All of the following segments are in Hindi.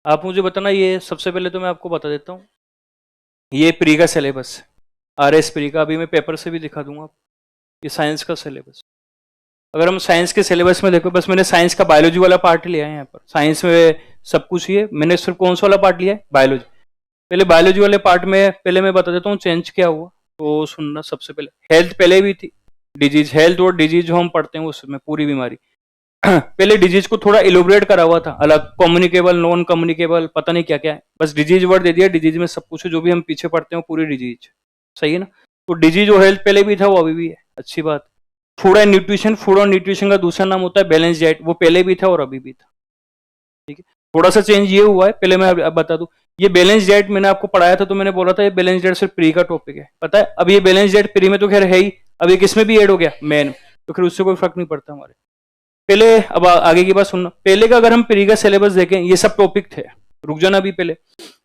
आप मुझे बताना, ये सबसे पहले तो मैं आपको बता देता हूँ, ये प्री का सिलेबस है, आरएस प्री का। अभी मैं पेपर से भी दिखा दूंगा। ये साइंस का सिलेबस। अगर हम साइंस के सिलेबस में देखो, बस मैंने साइंस का बायोलॉजी वाला पार्ट लिया है यहाँ पर। साइंस में सब कुछ ही है, मैंने सिर्फ कौन सा वाला पार्ट लिया है, बायोलॉजी। पहले बायोलॉजी वाले पार्ट में पहले मैं बता देता हूँ चेंज क्या हुआ, तो सुनना। सबसे पहले हेल्थ पहले भी थी, डिजीज, हेल्थ और डिजीज जो हम पढ़ते हैं उसमें पूरी बीमारी। पहले डिजीज को थोड़ा इलोबरेट करा हुआ था अलग, कम्युनिकेबल, नॉन कम्युनिकेबल, पता नहीं क्या क्या है। बस डिजीज वर्ड दे दिया, डिजीज में सब कुछ है, जो भी हम पीछे पढ़ते हैं पूरी डिजीज। सही है ना? तो डिजीज और हेल्थ पहले भी था, वो अभी भी है, अच्छी बात। फूड एंड न्यूट्रिशन, फूड और न्यूट्रिशन का दूसरा नाम होता है बैलेंस डाइट, वो पहले भी था और अभी भी था। ठीक है, थोड़ा सा चेंज ये हुआ है, पहले मैं अब बता दूं। ये बैलेंस डाइट मैंने आपको पढ़ाया था, तो मैंने बोला था ये बैलेंस डाइट सिर्फ प्री का टॉपिक है, पता है। अब ये बैलेंस डाइट प्री में तो खैर है ही, अब ये किसमें भी ऐड हो गया, मेन, तो फिर उससे कोई फर्क नहीं पड़ता हमारे। पहले, अब आगे की बात सुनना। पहले का अगर हम प्री का सिलेबस देखें, ये सब टॉपिक थे, रुक जाना अभी, पहले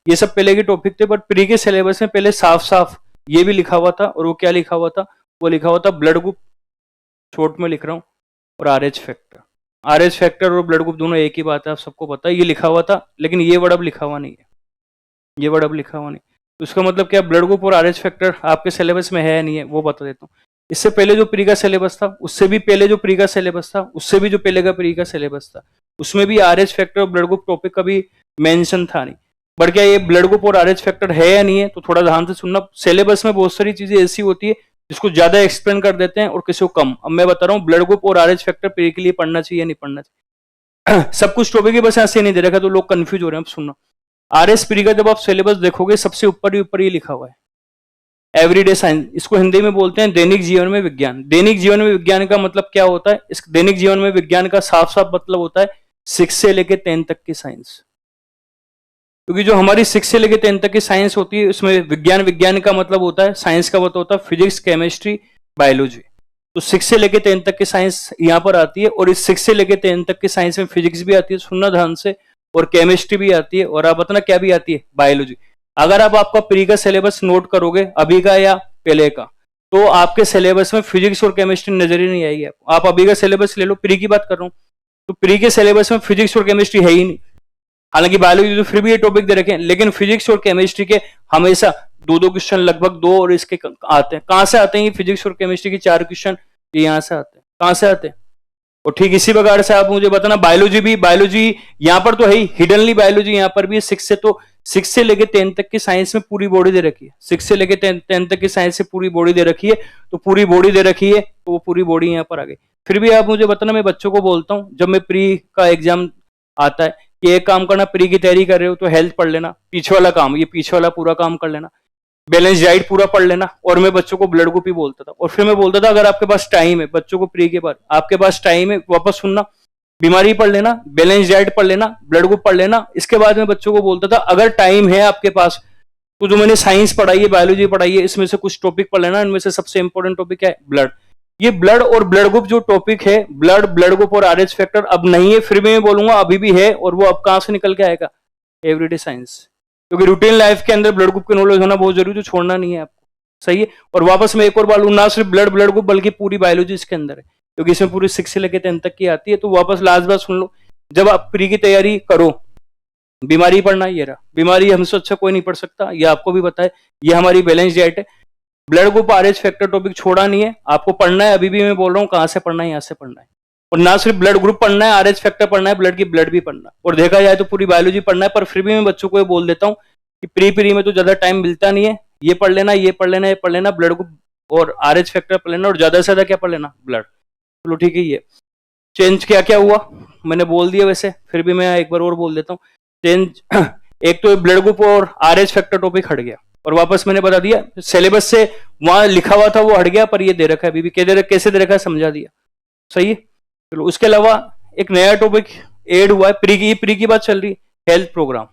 ये सब पहले के टॉपिक थे, बट प्री के सिलेबस में पहले साफ साफ ये भी लिखा हुआ था, और वो क्या लिखा हुआ था, वो लिखा हुआ था ब्लड ग्रुप, शॉर्ट में लिख रहा हूँ, और आरएच फैक्टर। आरएच फैक्टर और ब्लड ग्रुप दोनों एक ही बात है, आप सबको पता है, ये लिखा हुआ था, लेकिन ये वर्ड अब लिखा हुआ नहीं है, ये वर्ड अब लिखा हुआ नहीं। तो उसका मतलब क्या, ब्लड ग्रुप और आरएच फैक्टर आपके सिलेबस में है या नहीं है, वो बता देता हूँ। इससे पहले जो प्री का सिलेबस था, उससे भी पहले जो प्री का सिलेबस था, उससे भी जो पहले का प्री का सिलेबस था, उसमें भी आरएच फैक्टर और ब्लड ग्रुप टॉपिक का भी मेंशन था नहीं। बट क्या ये ब्लड ग्रुप और आरएच फैक्टर है या नहीं है, तो थोड़ा ध्यान से सुनना। सिलेबस में बहुत सारी चीजें ऐसी होती है जिसको ज्यादा एक्सप्लेन कर देते हैं और किसी को कम। अब मैं बता रहा हूँ, ब्लड ग्रुप और आरएच फैक्टर प्री के लिए पढ़ना चाहिए या नहीं पढ़ना चाहिए। सब कुछ टॉपिक बस ऐसे नहीं दे रखा, तो लोग कंफ्यूज हो रहे हैं। अब सुनना, आरएस प्री का जब आप सिलेबस देखोगे, सबसे ऊपर ही ऊपर ये लिखा हुआ है एवरीडे साइंस। इसको हिंदी में बोलते हैं दैनिक जीवन में विज्ञान। दैनिक जीवन में विज्ञान का मतलब क्या होता है, इस दैनिक जीवन में विज्ञान का साफ साफ मतलब होता है 6 से लेके 10 तक की साइंस। क्योंकि जो हमारी 6 से लेके 10 तक की साइंस होती है, उसमें विज्ञान, विज्ञान का मतलब होता है, साइंस का मतलब होता है फिजिक्स, केमिस्ट्री, बायोलॉजी। तो 6 से लेके 10 तक की साइंस यहाँ पर आती है, और इस 6 से लेके 10 तक की साइंस में फिजिक्स भी आती है, सुनना ध्यान से, और केमिस्ट्री भी आती है, और आप बताना क्या भी आती है, बायोलॉजी। अगर आप आपका प्री का सिलेबस नोट करोगे, अभी का या पहले का, तो आपके सिलेबस में फिजिक्स और केमिस्ट्री नजर ही नहीं आएगी। आप अभी का सिलेबस ले लो, प्री की बात कर रहा हूँ, तो प्री के सिलेबस में फिजिक्स और केमिस्ट्री है ही नहीं। हालांकि बायोलॉजी तो फिर भी ये टॉपिक दे रखे हैं, लेकिन फिजिक्स और केमिस्ट्री के हमेशा दो दो क्वेश्चन, लगभग दो, और इसके आते हैं। कहां से आते हैं ये फिजिक्स और केमिस्ट्री के 4 क्वेश्चन? ये यहां से आते हैं। कहां से आते हैं? और ठीक इसी प्रकार से आप मुझे बताना, बायोलॉजी भी, बायोलॉजी यहाँ पर तो है ही, हिडनली बायोलॉजी यहाँ पर भी है। 6 से, तो 6 से लेके 10 तक की साइंस में पूरी बॉडी दे रखी है। 6 से लेके 10 तक की साइंस से पूरी बॉडी दे रखी है, तो पूरी बॉडी दे रखी है, तो वो पूरी बॉडी यहाँ पर आ गई। फिर भी आप मुझे बताना, मैं बच्चों को बोलता हूँ जब मैं प्री का एग्जाम आता है, कि एक काम करना, प्री की तैयारी कर रहे हो तो हेल्थ पढ़ लेना, पीछे वाला काम, ये पीछे वाला पूरा काम कर लेना, बैलेंस डाइट पूरा पढ़ लेना। और मैं बच्चों को ब्लड ग्रुप ही बोलता था, और फिर मैं बोलता था अगर आपके पास टाइम है, बच्चों को प्री के बाद आपके पास टाइम है, वापस सुनना, बीमारी पढ़ लेना, बैलेंस डाइट पढ़ लेना, ब्लड ग्रुप पढ़ लेना। इसके बाद मैं बच्चों को बोलता था अगर टाइम है आपके पास, तो जो मैंने साइंस पढ़ाई है, बायोलॉजी पढ़ाई है, इसमें से कुछ टॉपिक पढ़ लेना। इनमें से सबसे इंपॉर्टेंट टॉपिक है ब्लड। ये ब्लड और ब्लड ग्रुप जो टॉपिक है, ब्लड, ब्लड ग्रुप और आरएच फैक्टर अब नहीं है, फिर भी मैं बोलूंगा अभी भी है, और वो अब कहां से निकल के आएगा, एवरीडे साइंस। क्योंकि रूटीन लाइफ के अंदर ब्लड ग्रुप की नॉलेज होना बहुत जरूरी है, जो छोड़ना नहीं है आपको। सही है। और वापस मैं एक और बार लूँ, ना सिर्फ ब्लड, ब्लड ग्रुप, बल्कि पूरी बायोलॉजी इसके अंदर है, क्योंकि इसमें पूरी 6 से लेकर 10 तक की आती है। तो वापस लास्ट बात सुन लो, जब आप प्री की तैयारी करो, बीमारी पढ़ना, ये रहा, बीमारी हमसे अच्छा कोई नहीं पढ़ सकता, ये आपको भी पता है। ये हमारी बैलेंस डाइट है। Blood group, RH factor topic छोड़ा नहीं है, आपको पढ़ना है। अभी भी मैं बोल रहा हूँ कहां से पढ़ना है, यहां से पढ़ना है। और ना सिर्फ ब्लड ग्रुप पढ़ना है, आरएच फैक्टर पढ़ना है, ब्लड की ब्लड भी पढ़ना है, और देखा जाए तो पूरी बायोलॉजी पढ़ना है। पर फिर भी मैं बच्चों को ये बोल देता हूँ कि प्री में तो ज्यादा टाइम मिलता नहीं है, ये पढ़ लेना, ये पढ़ लेना, ये पढ़ लेना, ब्लड ग्रुप और आरएच फैक्टर पढ़ लेना, और ज्यादा से ज्यादा क्या पढ़ लेना, ब्लड। चलो ठीक है। ये चेंज क्या क्या हुआ मैंने बोल दिया, वैसे फिर भी मैं एक बार और बोल देता हूँ। चेंज एक तो ब्लड ग्रुप और आरएच फैक्टर टॉपिक हट गया, और वापस मैंने बता दिया सिलेबस से वहां लिखा हुआ था वो हट गया, पर ये दे रखा है अभी भी, कैसे दे रखा है समझा दिया। सही है। चलो, उसके अलावा एक नया टॉपिक ऐड हुआ है, प्री की बात चल रही, हेल्थ प्रोग्राम।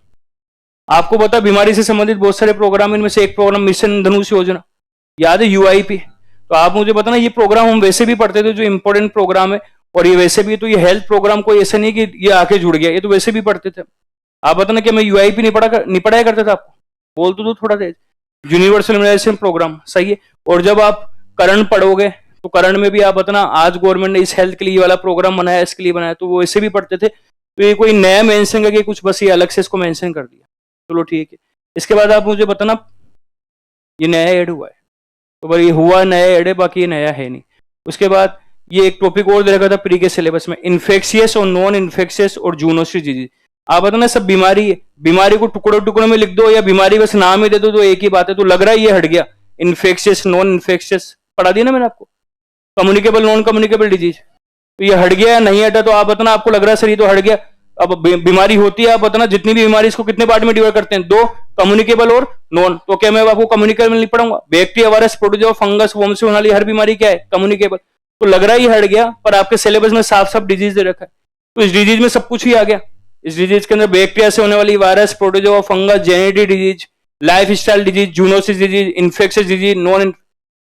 आपको पता है बीमारी से संबंधित बहुत सारे प्रोग्राम, इनमें से एक प्रोग्राम मिशन इंद्रधनुष योजना, याद है, यूआईपी। तो आप मुझे बताना, ये प्रोग्राम हम वैसे भी पढ़ते थे, जो इंपॉर्टेंट प्रोग्राम है, और ये वैसे भी, तो ये हेल्थ प्रोग्राम कोई ऐसा नहीं कि ये आके जुड़ गया, ये तो वैसे भी पढ़ते थे। आप बताना कि मैं यूआईपी नहीं पढ़ाया करता था आपको, बोल तो थोड़ा तेज, यूनिवर्सल इम्यूनाइजेशन प्रोग्राम। सही है। और जब आप करंट पढ़ोगे, तो करंट में भी आप बताना, आज गवर्नमेंट ने इस हेल्थ के लिए वाला प्रोग्राम बनाया, इसके लिए बनाया, तो वो ऐसे भी पढ़ते थे। तो ये कोई नया मेंशन करके कुछ बस ये अलग से इसको मेंशन कर दिया, चलो ठीक है। इसके बाद आप मुझे बताना ये नया ऐड हुआ है, तो भाई ये हुआ नया ऐड है, बाकी ये नया है नहीं। उसके बाद ये एक टॉपिक और दे रखा था प्री के सिलेबस में, इन्फेक्शियस और नॉन इन्फेक्शियस और जूनोसिस डिजीज। आप बताना सब बीमारी है, बीमारी को टुकड़ों टुकड़ों में लिख दो या बीमारी बस नाम ही दे दो तो एक ही बात है। तो लग रहा है ये हट गया, इन्फेक्शियस नॉन इन्फेक्शियस पढ़ा दिया ना मैंने आपको, कम्युनिकेबल नॉन कम्युनिकेबल डिजीज, तो ये हट गया या नहीं हटा? तो आप बताना, आपको लग रहा है सर ये तो हट गया। अब बीमारी होती है, आप बताना जितनी भी बीमारी इसको कितने पार्ट में डिवाइड करते हैं, दो, कम्युनिकेबल और नॉन। तो क्या मैं आपको कम्युनिकेबल नहीं पढ़ाऊंगा? Bacteria, virus, protozoa, fungus, worm से होने वाली हर बीमारी क्या है? कम्युनिकेबल। तो लग रहा है ये हट गया, पर आपके सिलेबस में साफ साफ डिजीज दे रखा है, तो इस डिजीज में सब कुछ ही आ गया। इस डिजीज के अंदर बैक्टीरिया से होने वाली virus, protozoa, fungus, genetic disease, life style disease, zoonosis disease, infectious disease, non,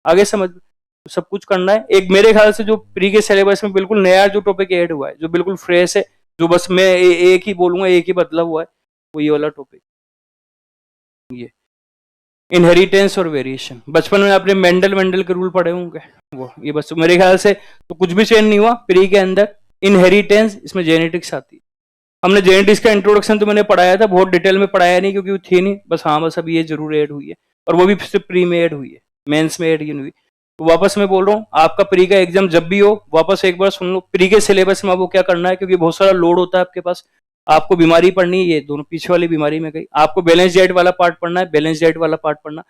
आगे समझ, तो सब कुछ करना है। एक मेरे ख्याल से जो प्री के सिलेबस में बिल्कुल नया जो टॉपिक ऐड हुआ है, जो बिल्कुल फ्रेश है, जो बस मैं एक ही बोलूंगा, एक ही बदला हुआ है, वो ये वाला टॉपिक, ये इनहेरिटेंस और वेरिएशन। बचपन में आपने मेंडल के रूल पढ़े होंगे, वो ये बस मेरे ख्याल से तो कुछ भी चेंज नहीं हुआ प्री के अंदर। इनहेरिटेंस, इसमें जेनेटिक्स आती है। हमने जेनेटिक्स का इंट्रोडक्शन तो मैंने पढ़ाया था, बहुत डिटेल में पढ़ाया नहीं क्योंकि वो थी नहीं, बस हाँ बस अब ये जरूर ऐड हुई है, और वो भी सिर्फ प्री में ऐड हुई है, मेंस में ऐड नहीं हुई। तो वापस मैं बोल रहा हूँ, आपका प्री का एग्जाम जब भी हो, वापस एक बार सुन लो प्री के सिलेबस में आपको क्या करना है, क्योंकि बहुत सारा लोड होता है आपके पास। आपको बीमारी पढ़नी है, ये दोनों पीछे वाली बीमारी में गई, आपको बैलेंस डाइट वाला पार्ट पढ़ना है, बैलेंस डाइट वाला पार्ट पढ़ना।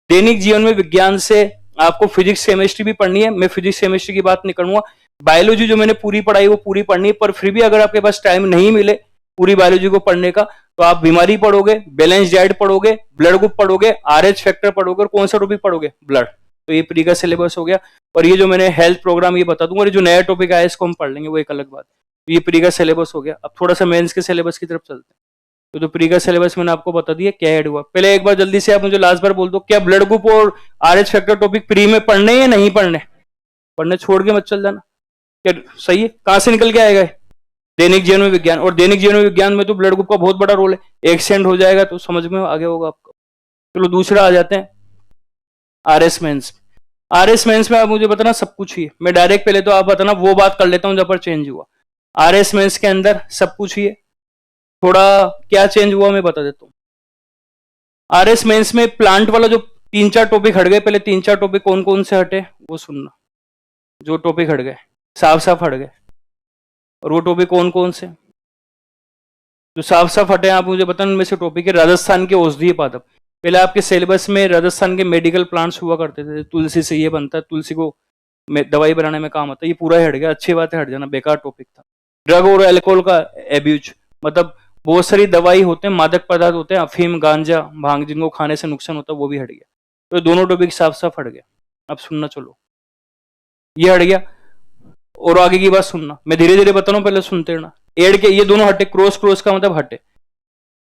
दैनिक जीवन में विज्ञान से आपको फिजिक्स केमिस्ट्री भी पढ़नी है, मैं फिजिक्स केमिस्ट्री की बात नहीं करूंगा। बायोलॉजी जो मैंने पूरी पढ़ाई वो पूरी पढ़नी है, पर फिर भी अगर आपके पास टाइम नहीं मिले पूरी बायोलॉजी को पढ़ने का, तो आप बीमारी पढ़ोगे, बैलेंस डाइट पढ़ोगे, ब्लड ग्रुप पढ़ोगे, आरएच फैक्टर पढ़ोगे, और कौन सा टॉपिक पढ़ोगे? ब्लड। तो ये प्री का सिलेबस हो गया। और ये जो मैंने हेल्थ प्रोग्राम ये बता दूंगा, और ये जो नया टॉपिक आया इसको हम पढ़ लेंगे, वो एक अलग बात है। ये प्री का सिलेबस हो गया। अब थोड़ा सा मेंस के सिलेबस की तरफ चलते हैं। तो प्री का सिलेबस मैंने आपको बता दिया क्या ऐड हुआ। पहले एक बार जल्दी से आप मुझे लास्ट बार बोल दो, क्या ब्लड ग्रुप और आरएच फैक्टर टॉपिक प्री में पढ़ने या नहीं पढ़ने? पढ़ने छोड़ के मत चल जाना, क्या सही है? कहां से निकल के आएगा? दैनिक जीवन में विज्ञान, और दैनिक जीवन में विज्ञान में तो ब्लड ग्रुप का बहुत बड़ा रोल है। एक्सीडेंट हो जाएगा तो समझ में आगे होगा आपको। चलो दूसरा आ जाते हैं आरएस मेंस। आरएस मेंस में आप मुझे बताना सब कुछ ही है। मैं डायरेक्ट पहले तो आप बताना वो बात कर लेता हूं जब पर चेंज हुआ। आरएस मेंस के अंदर सब कुछ ही है, थोड़ा क्या चेंज हुआ मैं बता देता हूं। आरएस मेंस में प्लांट वाला जो 3-4 टॉपिक हट गए, पहले 3-4 टॉपिक कौन कौन से हटे वो सुनना। जो टॉपिक हट गए साफ साफ हट गए, और वो टॉपिक कौन कौन से जो साफ साफ हटे आप मुझे बताना। उनमें से टॉपिक है राजस्थान के औषधीय पादप। पहले आपके सिलेबस में राजस्थान के मेडिकल प्लांट्स हुआ करते थे, तुलसी से ये बनता है, तुलसी को दवाई बनाने में काम आता है, ये पूरा ही हट गया। अच्छी बात है हट जाना, बेकार टॉपिक था। ड्रग और एल्कोहल का एब्यूज, मतलब बहुत सारी दवाई होते हैं, मादक पदार्थ होते हैं, अफीम, गांजा, भांग, जिनको खाने से नुकसान होता है, वो भी हट गया। तो दोनों टॉपिक साफ साफ हट गए। अब सुनना, चलो ये हट गया, और आगे की बात सुनना, मैं धीरे धीरे बता रहा हूं, पहले सुनते रहना। एड के ये दोनों हटे, क्रॉस क्रॉस का मतलब हटे।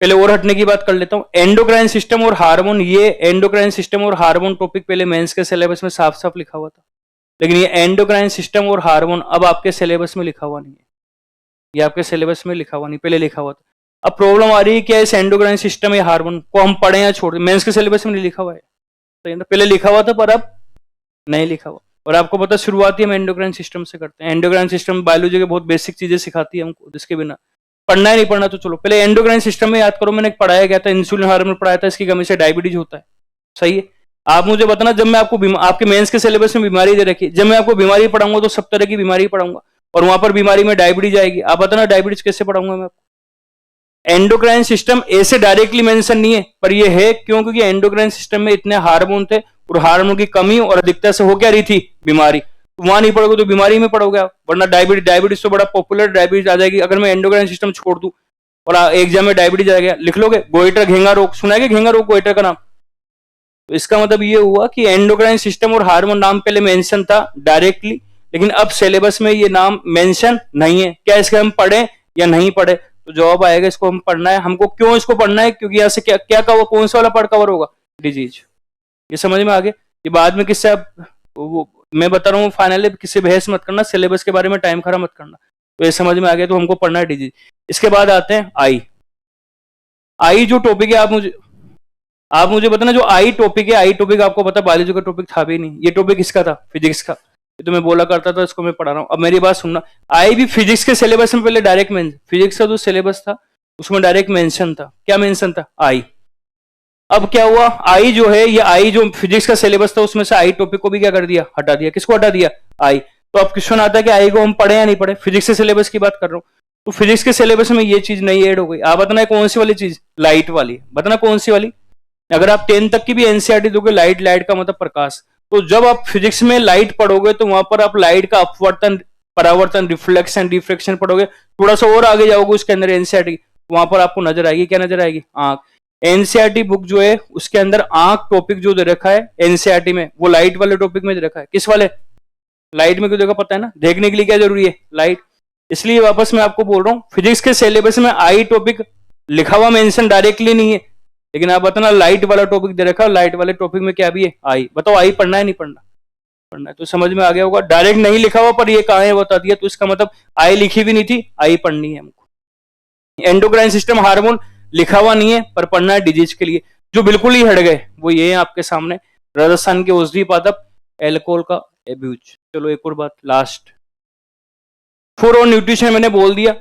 पहले और हटने की बात कर लेता हूं। एंडोक्राइन सिस्टम और हार्मोन, ये एंडोक्राइन सिस्टम और हार्मोन टॉपिक पहले मेंस के सिलेबस में साफ साफ लिखा हुआ था, लेकिन ये एंडोक्राइन सिस्टम और हार्मोन अब आपके सिलेबस में लिखा हुआ नहीं है। ये आपके सिलेबस में लिखा हुआ नहीं, पहले लिखा हुआ था। अब प्रॉब्लम आ रही है क्या, इस एंडोक्राइन सिस्टम या हार्मोन को हम पढ़े या छोड़? मेंस के सिलेबस में नहीं लिखा हुआ है, पहले लिखा हुआ था पर अब नहीं लिखा हुआ। और आपको पता शुरुआती हम एंडोक्राइन सिस्टम से करते हैं। एंडोक्राइन सिस्टम बायोलॉजी के बहुत बेसिक चीजें सिखाती है हमको, जिसके बिना पढ़ना है नहीं पढ़ना। तो चलो पहले एंडोक्राइन सिस्टम में याद करो, मैंने पढ़ाया गया था इंसुलिन हार्मोन पढ़ाया था, इसकी कमी से डायबिटीज होता है, सही है। आप मुझे बताना, जब मैं आपको आपके मेंस के सिलेबस में बीमारी दे रखी, जब मैं आपको बीमारी पढ़ाऊंगा तो सब तरह की बीमारी पढ़ाऊंगा, और वहां पर बीमारी में डायबिटीज आएगी। आप बताना डायबिटीज कैसे पढ़ाऊंगा मैं आपको? एंडोक्राइन सिस्टम ऐसे डायरेक्टली मेंशन नहीं है, पर ये है क्यों? क्योंकि एंडोक्राइन सिस्टम में इतने हार्मोन थे, और हार्मोन की कमी और अधिकता से हो क्या रही थी? बीमारी। तो वहां नहीं पढ़ोगे तो बीमारी में पढ़ोगे आप, वरना डायबिटीज तो बड़ा पॉपुलर डायबिटीज आ जाएगी अगर मैं एंडोक्राइन सिस्टम छोड़ दूं और एग्जाम में डायबिटीज आ गया। लिख लोगे गोइटर घेंगा रोग, सुना है घेंगा रोग गोइटर का नाम? तो इसका मतलब ये हुआ कि एंडोक्राइन सिस्टम और हार्मोन नाम पहले मेंशन था डायरेक्टली, लेकिन अब सिलेबस में ये नाम मेंशन नहीं है। क्या इसके हम पढ़े या नहीं पढ़े? तो जवाब आएगा इसको हम पढ़ना है। हमको क्यों इसको पढ़ना है? क्योंकि यहाँ से क्या क्या कवर, कौन सा वाला पार्ट कवर होगा? डिजीज। ये समझ में आ गया? ये बाद में किससे आप वो मैं बता रहा हूँ, फाइनली किसी बहस मत करना, सिलेबस के बारे में टाइम खराब मत करना। तो ये समझ में आ गया, तो हमको पढ़ना है डिजीज। इसके बाद आते हैं आई जो टॉपिक है, आप मुझे बताना जो आई टॉपिक है। आई टॉपिक आपको पता बायोलॉजी का टॉपिक था भी नहीं, ये टॉपिक किसका था? फिजिक्स का। ये तो मैं बोला करता था, इसको मैं पढ़ा रहा हूँ। अब मेरी बात सुनना, आई भी फिजिक्स के सिलेबस में पहले डायरेक्ट फिजिक्स का जो सिलेबस था उसमें डायरेक्ट मेंशन था। क्या मेंशन था? आई। अब क्या हुआ, आई जो है, ये आई जो फिजिक्स का सिलेबस था उसमें से आई टॉपिक को भी क्या कर दिया, हटा दिया। किसको हटा दिया? आई। तो अब क्वेश्चन आता है कि आई को हम पढ़े या नहीं पढ़े? फिजिक्स के सिलेबस की बात कर रहा हूँ। तो फिजिक्स के सिलेबस में ये चीज नहीं ऐड हो गई। आप बताना कौन सी वाली चीज? लाइट वाली। बताना कौन सी वाली? अगर आप 10 तक की भी एनसीईआरटी दोगे, लाइट, लाइट का मतलब प्रकाश, तो जब आप फिजिक्स में लाइट पढ़ोगे तो वहां पर आप लाइट का अपवर्तन, परावर्तन, रिफ्लेक्शन, डिफ्रेक्शन पढ़ोगे। थोड़ा सा और आगे जाओगे उसके अंदर एनसीईआरटी, वहां पर आपको नजर आएगी, क्या नजर आएगी? आंख। एनसीईआरटी बुक जो है उसके अंदर आंख टॉपिक जो दे रखा है एनसीईआरटी में, वो लाइट वाले टॉपिक में दे रखा है। किस वाले? लाइट में। क्यों देखा? पता है ना, देखने के लिए क्या जरूरी है? लाइट। इसलिए वापस मैं आपको बोल रहा हूँ, फिजिक्स के सिलेबस में आई टॉपिक लिखा हुआ मेंशन डायरेक्टली नहीं है, लेकिन आप बताना लाइट वाला टॉपिक दे रखा है, लाइट वाले टॉपिक में क्या भी है? आई। बताओ आई पढ़ना है नहीं पढ़ना? पढ़ना है। तो समझ में आ गया होगा, डायरेक्ट नहीं लिखा हुआ पर ये कहां है बता दिया, तो इसका मतलब आई लिखी भी नहीं थी, आई पढ़नी है हमको। एंडोक्राइन सिस्टम हार्मोन लिखा हुआ नहीं है पर पढ़ना है डिजीज के लिए। जो बिल्कुल ही हट गए वो ये है आपके सामने, राजस्थान के औषधि पादप, एल्कोहल का एब्यूज। चलो एक और बात लास्ट, फूड और न्यूट्रिशन मैंने बोल दिया।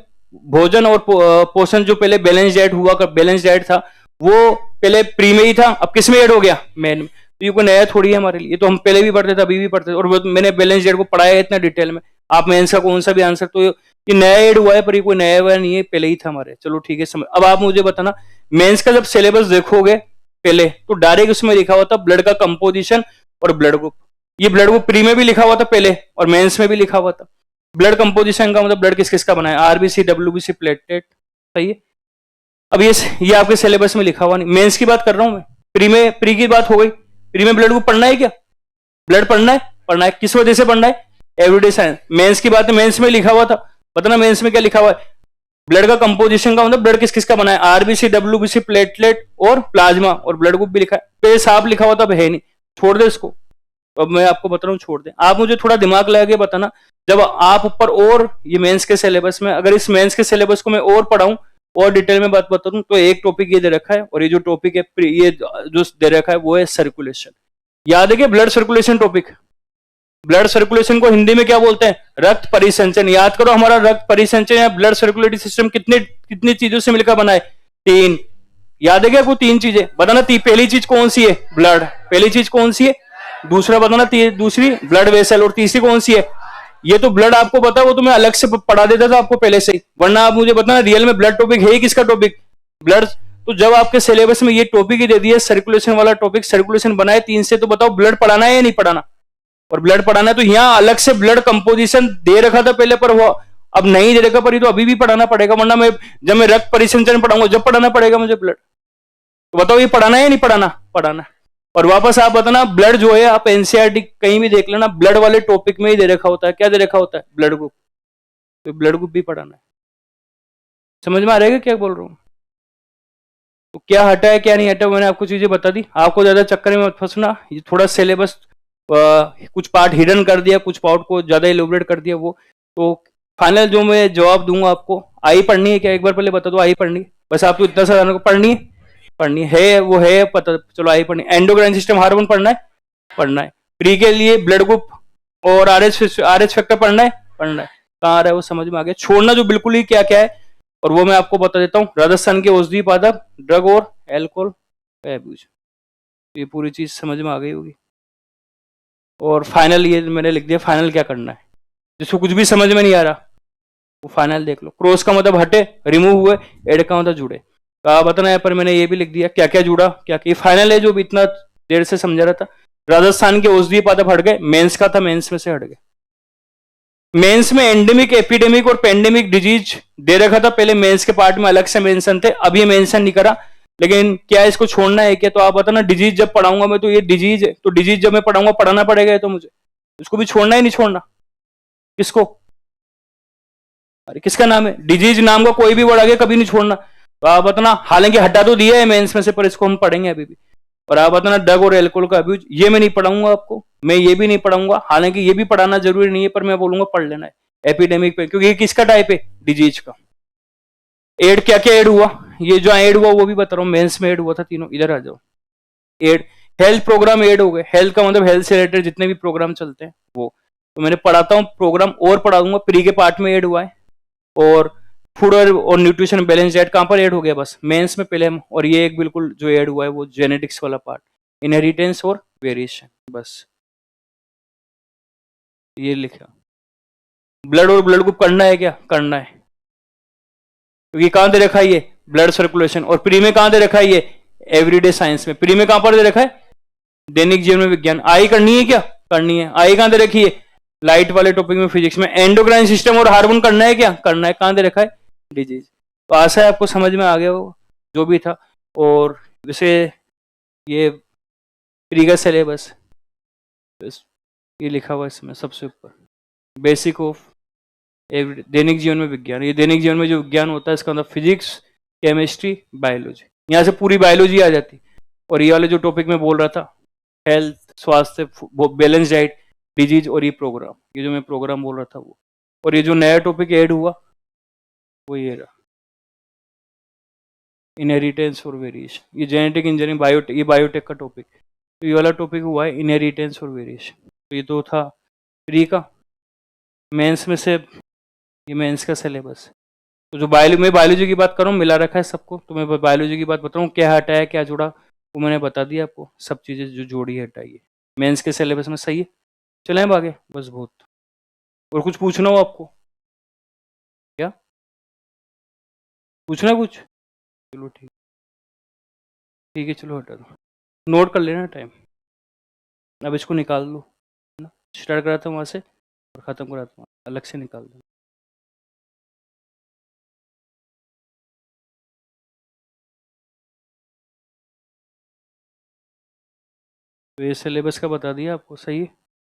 भोजन और पोषण जो पहले बैलेंस डाइट हुआ, बैलेंस डाइट था वो पहले प्री में ही था, अब किस में ऐड हो गया? मेन में। तो ये कोई नया थोड़ी है हमारे लिए, ये तो हम पहले भी पढ़ते थे, अभी भी पढ़ते थे, और मैंने बैलेंस डाइट को पढ़ाया है इतना डिटेल में। आप मेंस का कौन सा भी आंसर, तो ये नया ऐड हुआ है पर ये कोई नया हुआ नहीं है, पहले ही था हमारे। चलो ठीक है, समझ। अब आप मुझे बताना, मेंस का जब सिलेबस देखोगे पहले तो डायरेक्ट उसमें लिखा हुआ था ब्लड का कंपोजिशन और ब्लड ग्रुप। ये ब्लड ग्रुप प्री में भी लिखा हुआ था पहले और मेंस में भी लिखा हुआ था। ब्लड कंपोजिशन का मतलब ब्लड किस किस का बना है, आरबीसी, डब्ल्यूबीसी, प्लेटलेट। सही है। अब ये आपके सिलेबस में लिखा हुआ नहीं, मेंस की बात कर रहा हूं मैं। प्री की बात हो गई, प्री में ब्लड को पढ़ना है क्या? ब्लड पढ़ना है, पढ़ना है। किस वजह से पढ़ना है? Everyday science. मेंस की बात है, मेंस में लिखा हुआ था, बताना मेंस में क्या लिखा हुआ है? ब्लड का कंपोजिशन का मतलब ब्लड किस किस का बना है, आरबीसी, डब्ल्यूबीसी, प्लेटलेट और प्लाज्मा, और ब्लड ग्रुप भी लिखा है। तो ये साफ लिखा हुआ था, है नहीं, छोड़ दे इसको। अब मैं आपको बता रहा हूँ, छोड़ दे। आप मुझे थोड़ा दिमाग लगा के बताना, जब आप ऊपर और ये मेंस के सिलेबस में, अगर इस मेंस के सिलेबस को मैं और पढ़ाऊं और डिटेल में बात बता दूं, तो एक टॉपिक ये दे रखा है, और ये जो टॉपिक है ये जो दे रखा है वो है सर्कुलेशन। याद है कि blood circulation topic, blood circulation को हिंदी में क्या बोलते हैं? रक्त परिसंचरण। याद करो, हमारा रक्त परिसंचरण या ब्लड सर्कुलेटरी सिस्टम कितनी चीजों से मिलकर बना है? 3। याद है क्या कोई 3 चीजें? बताना, पहली चीज कौन सी है? ब्लड। पहली चीज कौन सी है? दूसरा बताना, दूसरी ब्लड वेसल, और तीसरी कौन सी है? ये तो ब्लड आपको पता है, वो तो मैं अलग से पढ़ा देता था आपको पहले से ही, वरना आप मुझे बताना रियल में ब्लड टॉपिक है ही किसका टॉपिक? ब्लड। तो जब आपके सिलेबस में ये टॉपिक ही दे दिया सर्कुलेशन वाला टॉपिक, सर्कुलेशन बनाए 3 से, तो बताओ ब्लड पढ़ाना है या नहीं पढ़ाना? और ब्लड पढ़ाना है तो यहाँ अलग से ब्लड कंपोजिशन दे रखा था पहले, पर वो अब नहीं दे रखा, पर ये तो अभी भी पढ़ाना पड़ेगा, वरना मैं जब मैं रक्त परिसंचरण पढ़ाऊंगा जब पढ़ाना पड़ेगा मुझे ब्लड। तो बताओ ये पढ़ाना है या नहीं पढ़ाना? पढ़ाना। और वापस आप बताना, ब्लड जो है आप एनसीईआरटी कहीं भी देख लेना, ब्लड वाले टॉपिक में ही दे रखा होता है। क्या दे रखा होता है? Blood group. तो ब्लड ग्रुप भी पढ़ाना है। समझ में आ रहा है क्या बोल रहा हूँ? तो क्या हटा है क्या नहीं हटा, मैंने आपको चीजें बता दी। आपको ज्यादा चक्कर में मत फंसना, ये थोड़ा सिलेबस कुछ पार्ट हिडन कर दिया, कुछ पार्ट को ज्यादा इलोबरेट कर दिया वो। तो फाइनल जो मैं जवाब दूंगा आपको, आई पढ़नी है क्या? एक बार पहले बता दो, आई पढ़नी है? बस आपको इतना सा को पढ़नी है, पढ़नी है, वो है पता, चलो आई पढ़नी। एंडोक्राइन सिस्टम हार्मोन पढ़ना है, पढ़ना है। प्री के लिए ब्लड ग्रुप और आरएच फैक्टर पढ़ना है, पढ़ना है। कहाँ आ रहा है वो समझ में आ गया। छोड़ना जो बिल्कुल ही क्या क्या है, और वो मैं आपको बता देता हूँ। राजस्थान के औषधि पादप, ड्रग और एल्कोहल एब्यूज, ये पूरी चीज समझ में आ गई होगी। और फाइनल ये मैंने लिख दिया, फाइनल क्या करना है, जिसको कुछ भी समझ में नहीं आ रहा वो फाइनल देख लो। क्रॉस का मतलब हटे, रिमूव हुए, एड का मतलब जुड़े। तो आप बताना, यहाँ पर मैंने ये भी लिख दिया क्या क्या जुड़ा, क्या क्या फाइनल है, जो भी इतना देर से समझा रहा था। राजस्थान के औषधि पादप हट गए, मेंस का था, मेंस में से हट गए। मेंस में एंडेमिक, एपिडेमिक और पेंडेमिक डिजीज दे रखा था पहले, मेंस के पार्ट में अलग से मेंशन थे, अब ये मेंशन नहीं करा। लेकिन क्या इसको छोड़ना है क्या? तो आप बताना, डिजीज जब पढ़ाऊंगा मैं तो ये डिजीज है, तो डिजीज जब मैं पढ़ाऊंगा पढ़ाना पड़ेगा, तो मुझे इसको भी छोड़ना ही नहीं छोड़ना। किसको? अरे किसका नाम है? डिजीज नाम का कोई भी वर्ड आगे कभी नहीं छोड़ना। तो आप बताना, हालांकि हटा तो दिया है मेंस में से, पर इसको हम पढ़ेंगे अभी भी। और आप बताना, ड्रग और एल्कोहल का अब्यूज, ये मैं नहीं पढ़ाऊंगा आपको, मैं ये भी नहीं पढ़ाऊंगा, हालांकि ये भी पढ़ाना जरूरी नहीं है, पर मैं बोलूंगा पढ़ लेना है एपिडेमिक पे, क्योंकि ये किसका टाइप है? डिजीज का। एड क्या क्या एड हुआ, ये जो एड हुआ वो भी बता रहा हूँ, मेंस में एड हुआ था तीनों। इधर आ जाओ। एड, हेल्थ प्रोग्राम एड हो गए, हेल्थ का मतलब हेल्थ से रिलेटेड जितने भी प्रोग्राम चलते हैं वो। तो मैंने पढ़ाता हूँ प्रोग्राम और पढ़ा दूंगा, प्री के पार्ट में ऐड हुआ है। और फूड और न्यूट्रिशन बैलेंस डाइट कहाँ पर ऐड हो गया, बस मेंस में पहले हम, और ये एक बिल्कुल जो ऐड हुआ है वो जेनेटिक्स वाला पार्ट, इनहेरिटेंस और वेरिएशन, बस ये लिखा। ब्लड और ब्लड ग्रुप करना है क्या, करना है, क्योंकि कहां दे रखा है ये ब्लड सर्कुलेशन, और प्री में कहां दे रखा है ये एवरीडे साइंस में, प्री में कहां पर दे रखा है दैनिक जीवन में विज्ञान। आई करनी है क्या, करनी है। आई कहां दे रखी है लाइट वाले टॉपिक में फिजिक्स में। एंडोक्राइन सिस्टम और हार्मोन करना है क्या, करना है, कहां दे रखा है डिजीज। तो आशा है आपको समझ में आ गया हो जो भी था। और जैसे ये प्री का सिलेबस ये लिखा हुआ है इसमें सबसे ऊपर, बेसिक ऑफ दैनिक जीवन में विज्ञान। ये दैनिक जीवन में जो विज्ञान होता है इसका मतलब फिजिक्स, केमिस्ट्री, बायोलॉजी, यहाँ से पूरी बायोलॉजी आ जाती। और ये वाले जो टॉपिक में बोल रहा था, हेल्थ, स्वास्थ्य, बैलेंस डाइट, डिजीज, और ये प्रोग्राम, ये जो मैं प्रोग्राम बोल रहा था वो। और ये जो नया टॉपिक ऐड हुआ वो ये रहा, इनहेरिटेंस और वेरिएशन। ये जेनेटिक इंजीनियरिंग बायोटेक, ये बायोटेक का टॉपिक। तो ये वाला टॉपिक हुआ है इनहेरिटेंस और वेरिएशन। तो ये तो था प्री का। मेंस में से ये मेंस का सिलेबस। तो जो बायोलॉजी की बात कर रहा हूँ, मिला रखा है सबको, तो मैं बायोलॉजी की बात बता रहा हूँ, क्या हटाया क्या जुड़ा वो मैंने बता दिया आपको, सब चीज़ें जो जोड़ी है हटाई है। मेंस के सिलेबस में सही है। चलें अब आगे, बस बहुत। और कुछ पूछना हो आपको, क्या पूछना है कुछ, चलो ठीक, ठीक है चलो हटा दो, नोट कर लेना टाइम। अब इसको निकाल लो, है ना, स्टार्ट कराता हूँ वहाँ से और ख़त्म कराता हूँ, अलग से निकाल दो। तो ये सिलेबस का बता दिया आपको, सही है।